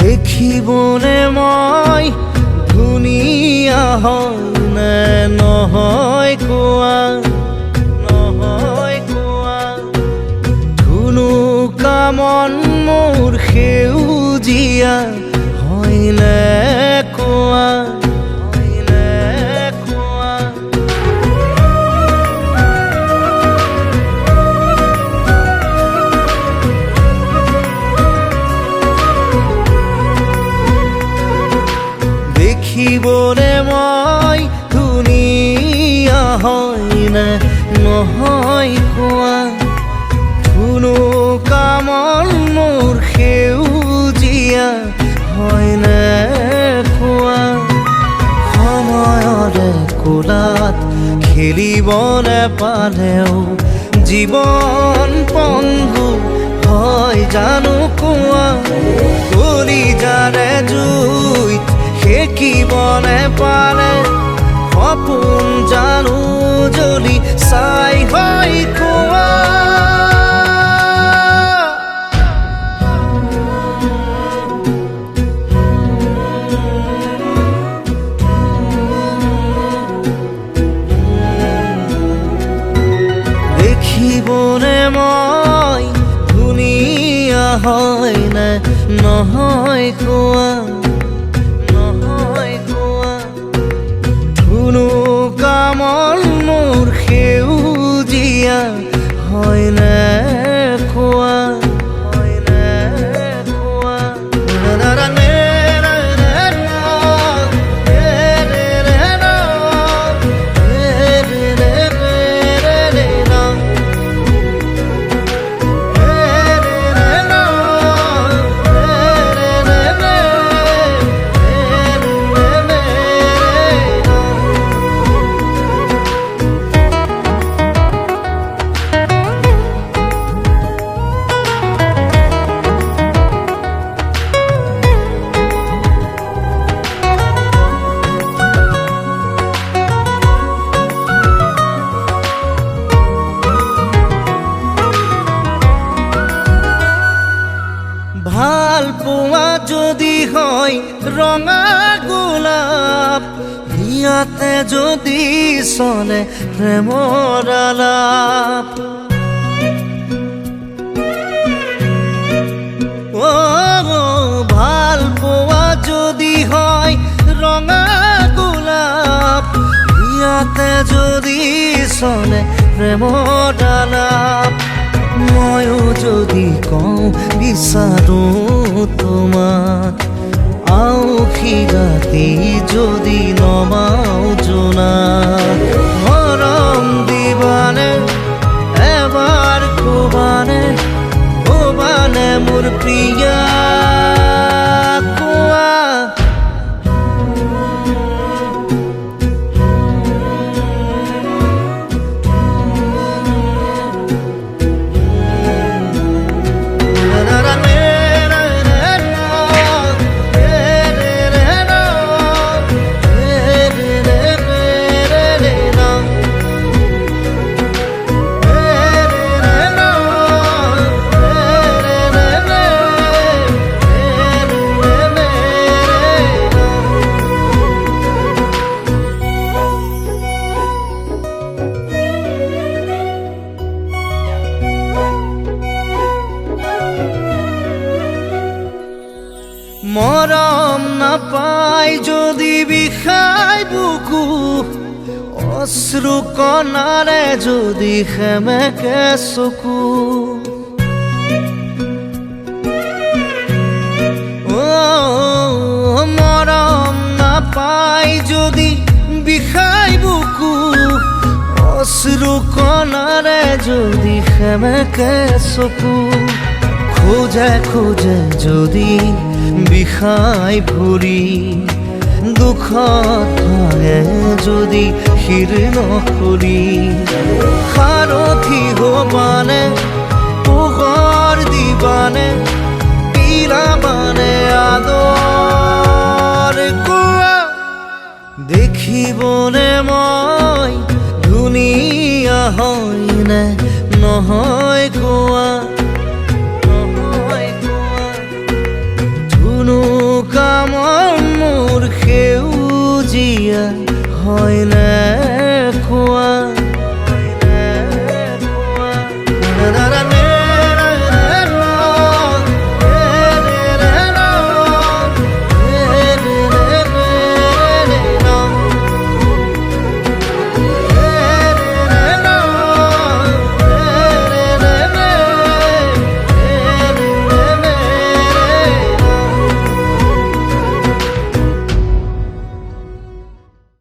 দেখিবনে মই ধুনীয়া হয়নে নহয় কোৱা ধুনুকা মন মোৰ সেউজীয়া হয়নে কোৱা দেখিবনে মই ধুনীয়া হয়নে নহয় কোৱা ধুনুকা মন মোৰ সেউজীয়া হয়নে কোৱা সময়ৰে কোলাত খেলিবলে পালেও জীৱন পংগু হয় জানো কোৱা কলিজাৰে জুইত সেকিবনে পালে সপোন জানো জ্বলি চাই হয় কোৱা দেখিবনে মই ধুনীয়া হয়নে নহয় কোৱা ধুনুকা মন মোৰ সেউজীয়া হয়নে কোৱা ভাল পোৱা যদি হয় ৰঙা গোলাপ ইয়াতে যদি চলে প্ৰেমৰ আলাপ ভাল পোৱা যদি হয় ৰঙা গোলাপ ইয়াতে যদি চলে প্ৰেমৰ আলাপ ময়ো যদি কওঁ বিচাৰো তোমাক আউখি ৰাতি যদি নমাও জোনাক মৰম দিবানে এবাৰ ক'বানে মোৰ প্ৰিয়া কোৱা মৰম নাপাই যদি বিষাই বুকু অশ্ৰু কণাৰে যদি সেমেকে চকু মৰম নাপাই যদি বিষাই বুকু অশ্ৰু কণাৰে যদি সেমেকে চকু খোজে খোজে যদি বিষাই ভৰি দুখত ভাঙে যদি শিৰ নখৰি সাৰথি হবানে পোহৰ দিবানে পিলাবানে আদৰ কোৱা দেখিবনে মই ধুনীয়া হয়নে নহয় কোৱা